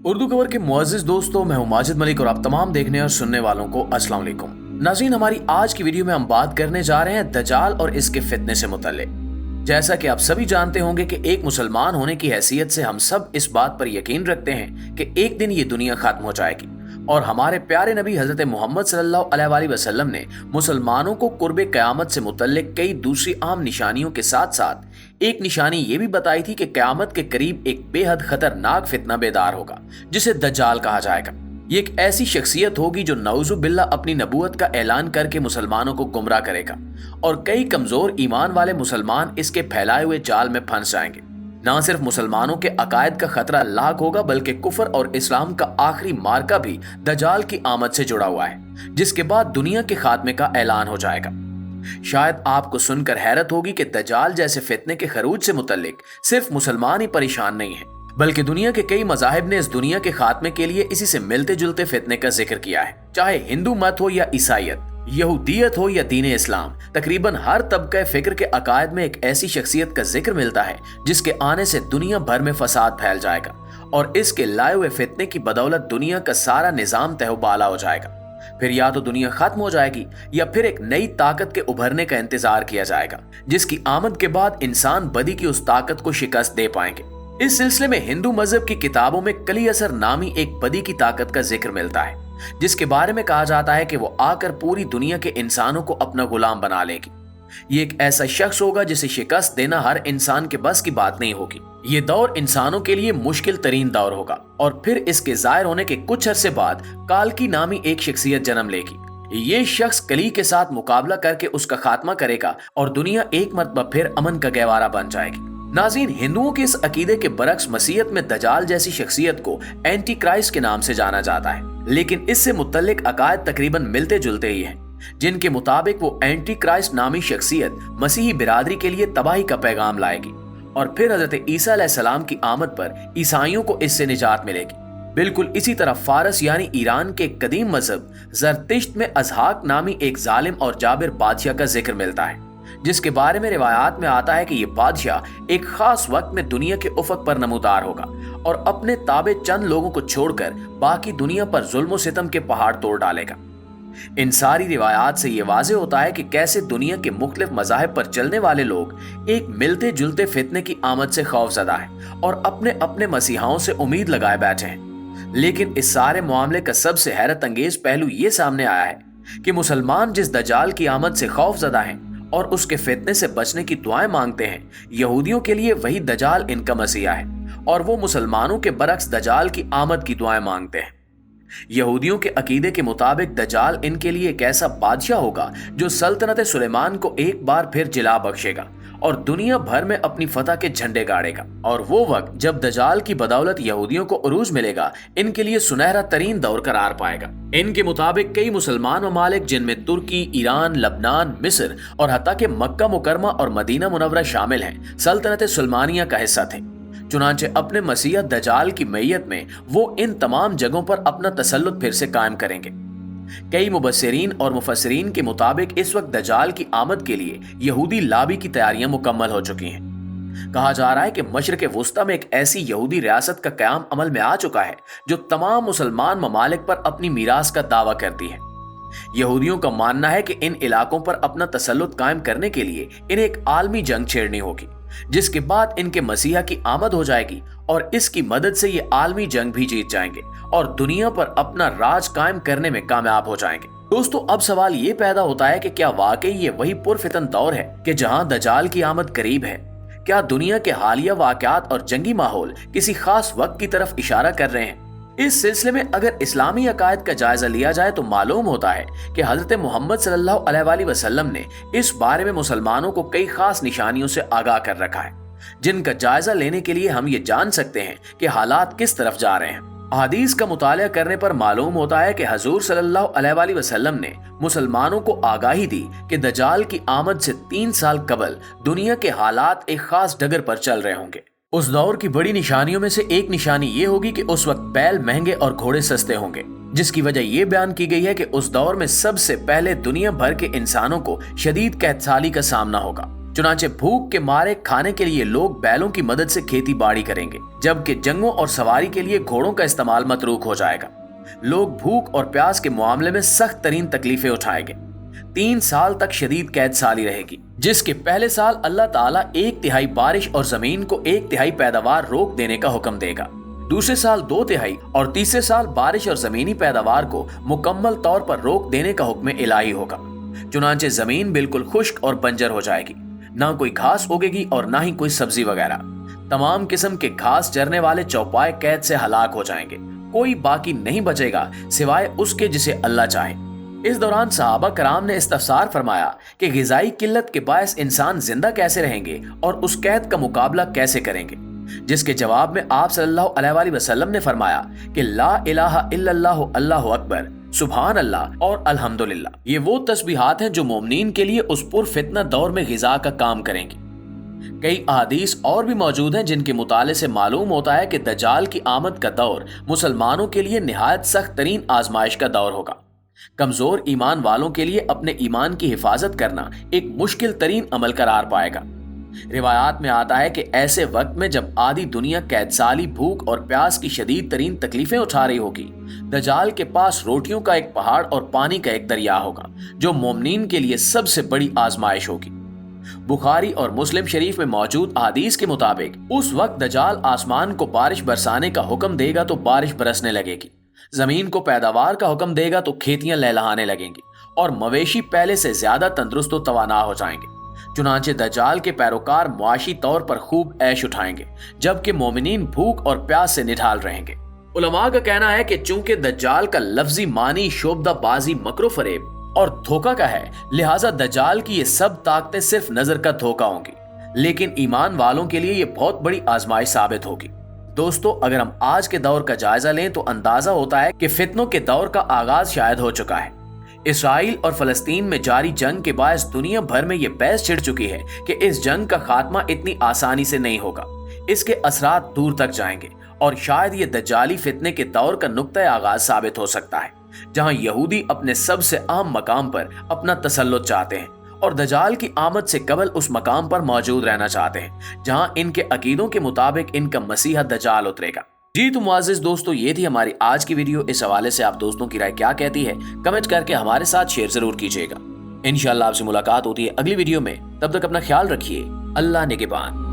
Urdu cover के मुअज़्ज़िज़ दोस्तों, मैं हूं माजिद मलिक और आप तमाम देखने और सुनने वालों को अस्सलाम वालेकुम। नाज़रीन, हमारी आज की वीडियो में हम बात करने जा रहे हैं दज्जाल और इसके फितने से मुतल्लिक। जैसा कि आप सभी जानते होंगे कि एक मुसलमान होने की हैसियत से हम सब इस बात पर यकीन रखते हैं कि एक दिन ये दुनिया खत्म हो जाएगी और हमारे प्यारे नबी हजरत मोहम्मद सल्लल्लाहु अलैहि वसल्लम ने मुसलमानों को कुर्बे क़यामत से मुतल्लिक कई दूसरी आम निशानियों के साथ साथ एक निशानी ये भी बताई थी कि क़यामत के करीब एक बेहद खतरनाक फितना बेदार होगा जिसे दज्जाल कहा जाएगा। ये एक ऐसी शख्सियत होगी जो नऊज़ु बिल्लाह अपनी नबूवत का ऐलान करके मुसलमानों को गुमराह करेगा और कई कमजोर ईमान वाले मुसलमान इसके फैलाए हुए जाल में फंस जाएंगे। न सिर्फ मुसलमानों के अकायद का खतरा लाक होगा बल्कि कुफर और इस्लाम का आखिरी मार्का भी दज्जाल की आमद से जुड़ा हुआ है, जिसके बाद दुनिया के खात्मे का ऐलान हो जाएगा। शायद आपको सुनकर हैरत होगी कि दज्जाल जैसे फितने के खरूज से मुतल्लिक सिर्फ मुसलमान ही परेशान नहीं है, बल्कि दुनिया के कई मज़ाहिब ने इस दुनिया के खात्मे के लिए इसी से मिलते जुलते फितने का जिक्र किया है। चाहे हिंदू मत हो या ईसाईयत, यहूदियत हो या दीन इस्लाम, तकरीबन हर तबका फिक्र के अकायद में एक ऐसी शख्सियत का जिक्र मिलता है जिसके आने से दुनिया भर में फसाद फैल जाएगा और इसके लाए हुए फितने की बदौलत दुनिया का सारा निजाम तहबाला हो जाएगा। फिर या तो दुनिया खत्म हो जाएगी या फिर एक नई ताकत के उभरने का इंतजार किया जाएगा जिसकी आमद के बाद इंसान बदी की उस ताकत को शिकस्त दे पाएंगे। इस सिलसिले में हिंदू मजहब की किताबों में कली असर नामी एक बदी की ताकत का जिक्र मिलता है जिसके बारे में कहा जाता है कि वो आकर पूरी दुनिया के इंसानों को अपना गुलाम बना लेगी। ये एक ऐसा शख्स होगा जिसे शिकस्त देना हर इंसान के बस की बात नहीं होगी। ये दौर इंसानों के लिए मुश्किल तरीन दौर होगा और फिर इसके जाहिर होने के कुछ अरसे बाद कालकी नामी एक शख्सियत जन्म लेगी। ये शख्स कली के साथ मुकाबला करके उसका खात्मा करेगा और दुनिया एक मरतबा फिर अमन का गहवारा बन जाएगी। नाज़रीन, हिंदुओं के इस अकीदे के बरक्स मसीहत में दज्जाल जैसी शख्सियत को एंटी क्राइस्ट के नाम से जाना जाता है, लेकिन इससे मुतल्लिक अकायद तकरीबन मिलते जुलते ही हैं, जिनके मुताबिक वो एंटी क्राइस्ट नामी शख्सियत मसीही बिरादरी के लिए तबाही का पैगाम लाएगी और फिर हजरत ईसा अलैहिस्सलाम की आमद पर ईसाइयों को इससे निजात मिलेगी। बिल्कुल इसी तरह फारस यानी ईरान के कदीम मजहब ज़रतिश्त में अज़हाक नामी एक जालिम और जाबिर बादशाह का जिक्र मिलता है, जिसके बारे में रिवायात में आता है कि ये बादशाह एक खास वक्त में दुनिया के उफक पर नमूदार होगा और अपने ताबे चंद लोगों को छोड़कर बाकी दुनिया पर जुल्म सितम के पहाड़ तोड़ डालेगा। इन सारी रिवायात से ये वाज़े होता है कि कैसे दुनिया के मुख्तलिफ मज़ाहिब पर चलने वाले लोग एक मिलते जुलते फितने की आमद से खौफज़दा है और अपने अपने मसीहाओं से उम्मीद लगाए बैठे हैं। लेकिन इस सारे मामले का सबसे हैरत अंगेज पहलू ये सामने आया है कि मुसलमान जिस दज्जाल की आमद से खौफज़दा हैं और उसके फितने से बचने की दुआएं मांगते हैं, यहूदियों के लिए वही दज्जाल इनका मसीहा है और वो मुसलमानों के बरक्स दज्जाल की आमद की दुआएं मांगते हैं। यहूदियों के अकीदे के मुताबिक दज्जाल इनके लिए एक ऐसा बादशाह होगा जो सल्तनत सुलेमान को एक बार फिर जिला बख्शेगा और दुनिया भर में अपनी फतह के झंडे गाड़ेगा। और वो वक्त जब दज्जाल की बदौलत यहूदियों को उरूज मिलेगा, इनके लिए सुनहरा तरीन दौर करार पाएगा। इनके मुताबिक कई मुसलमान ममालिक जिनमें तुर्की, ईरान, लबनान, मिस्र और हत्ता के मक्का मुकरमा और मदीना मुनव्वरा शामिल हैं, सल्तनत सुलेमानिया का हिस्सा थे। चुनांचे अपने मसीहा दज्जाल की मैयत में वो इन तमाम जगहों पर अपना तसल्लुत फिर से कायम करेंगे। कई मुबस्सिरीन और मुफस्सिरीन के मुताबिक इस वक्त दज्जाल की आमद के लिए यहूदी लाबी की तैयारियां मुकम्मल हो चुकी हैं। कहा जा रहा है कि मशरिक़ वुस्ता में एक ऐसी यहूदी रियासत का क़याम अमल में आ चुका है जो तमाम मुसलमान ममालिक पर अपनी मीरास का दावा करती है। यहूदियों का मानना है कि इन इलाकों पर अपना तसल्लुत कायम करने के लिए इन्हें एक आलमी जंग छेड़नी होगी, जिसके बाद इनके मसीहा की आमद हो जाएगी और इसकी मदद से ये आलमी जंग भी जीत जाएंगे और दुनिया पर अपना राज कायम करने में कामयाब हो जाएंगे। दोस्तों, अब सवाल ये पैदा होता है कि क्या वाकई ये वही पुरफितन दौर है कि जहां दज्जाल की आमद करीब है? क्या दुनिया के हालिया वाक़यात और जंगी माहौल किसी खास वक्त की तरफ इशारा कर रहे हैं? इस सिलसिले में अगर इस्लामी अकायद का जायजा लिया जाए तो मालूम होता है कि हजरत मोहम्मद सल्लल्लाहु अलैहि वसल्लम ने इस बारे में मुसलमानों को कई खास निशानियों से आगाह कर रखा है, जिनका जायजा लेने के लिए हम ये जान सकते हैं कि हालात किस तरफ जा रहे हैं। हदीस का मुताला करने पर मालूम होता है कि हजूर सल्लल्लाहु अलैहि वसल्लम ने मुसलमानों को आगाही दी कि दज्जाल की आमद से 3 साल कबल दुनिया के हालात एक खास डगर पर चल रहे होंगे। उस दौर की बड़ी निशानियों में से एक निशानी ये होगी कि उस वक्त बैल महंगे और घोड़े सस्ते होंगे, जिसकी वजह ये बयान की गई है कि उस दौर में सबसे पहले दुनिया भर के इंसानों को शदीद कैदसाली का सामना होगा चुनाचे भूख के मारे खाने के लिए लोग बैलों की मदद से खेती बाड़ी करेंगे, जबकि जंगों और सवारी के लिए घोड़ों का इस्तेमाल मतरूक हो जाएगा। लोग भूख और प्यास के मामले में सख्त तरीन तकलीफें उठाएंगे। 3 साल तक शदीद कैद साली रहेगी, जिसके पहले साल अल्लाह ताला 1/3 बारिश और जमीन को 1/3 पैदावार रोक देने का हुक्म देगा। दूसरे साल 2/3 और तीसरे साल बारिश और जमीनी पैदावार को मुकम्मल तौर पर रोक देने का हुक्म इलाही होगा। चुनांचे जमीन बिल्कुल खुश्क और बंजर हो जाएगी, ना कोई घास उगेगी और ना ही कोई सब्जी वगैरह। तमाम किस्म के घास चरने वाले चौपाए कैद से हलाक हो जाएंगे, कोई बाकी नहीं बचेगा सिवाय उसके जिसे अल्लाह चाहे। इस दौरान सहाबा कराम ने इस्तफसार फरमाया कि गिज़ाई किल्लत के बायस इंसान जिंदा कैसे रहेंगे और उस कैद का मुकाबला कैसे करेंगे, जिसके जवाब में आप सल्लल्लाहु अलैहि वसल्लम ने फरमाया कि ला इलाहा इल्लल्लाह अल्लाहु अकबर, सुभान अल्लाह और अल्हम्दुलिल्लाह, ये वो तस्बीहात हैं जो मोमिनीन के लिए उस पुरफितना दौर में गिज़ा का काम करेंगी। कई अहादीस और भी मौजूद हैं जिनके मुताले से मालूम होता है कि दज्जाल की आमद का दौर मुसलमानों के लिए निहायत सख्त तरीन आजमाइश का दौर होगा। कमजोर ईमान वालों के लिए अपने ईमान की हिफाजत करना एक मुश्किल तरीन अमल करार पाएगा। रिवायात में आता है कि ऐसे वक्त में जब आधी दुनिया कैदसाली, भूख और प्यास की शदीद तरीन तकलीफें उठा रही होगी, दज्जाल के पास रोटियों का एक पहाड़ और पानी का एक दरिया होगा, जो मोमिनीन के लिए सबसे बड़ी आजमाइश होगी। बुखारी और मुस्लिम शरीफ में मौजूद अहादीस के मुताबिक उस वक्त दज्जाल आसमान को बारिश बरसाने का हुक्म देगा तो बारिश बरसने लगेगी, जमीन को पैदावार का हुक्म देगा तो खेतियां लहलहाने लगेंगी और मवेशी पहले से ज्यादा तंदुरुस्त और तवाना हो जाएंगे। चुनांचे दज्जाल के पैरोकार मुआशी तौर पर खूब ऐश उठाएंगे, जबकि मोमिनीन भूख और प्यास से निढाल रहेंगे। उलमा का कहना है कि चूंकि दज्जाल का लफ्जी मानी शोबदा बाजी, मकरो फरेब और धोखा का है, लिहाजा दज्जाल की ये सब ताकतें सिर्फ नजर का धोखा होंगी, लेकिन ईमान वालों के लिए ये बहुत बड़ी आजमाइश साबित होगी। दोस्तों, अगर हम आज के दौर का जायजा लें तो अंदाजा होता है कि फितनों के दौर का आगाज शायद हो चुका है। इसराइल और फलस्तीन में जारी जंग के बायस दुनिया भर में ये बहस छिड़ चुकी है कि इस जंग का खात्मा इतनी आसानी से नहीं होगा, इसके असरात दूर तक जाएंगे और शायद ये दज्जाली फितने के दौर का नुक्ता आगाज साबित हो सकता है, जहां यहूदी अपने सबसे अहम मकाम पर अपना तसल्लुत चाहते हैं और दज्जाल की आमद से कबल उस मकाम पर मौजूद रहना चाहते हैं जहां इनके अकीदों के मुताबिक इनका मसीहा दज्जाल उतरेगा। जी तो मुआज़िज़ दोस्तों, ये थी हमारी आज की वीडियो। इस हवाले से आप दोस्तों की राय क्या कहती है, कमेंट करके हमारे साथ शेयर जरूर कीजिएगा। इंशाअल्लाह आपसे मुलाकात होती है अगली वीडियो में। तब तक अपना ख्याल रखिए। अल्लाह निगहबान।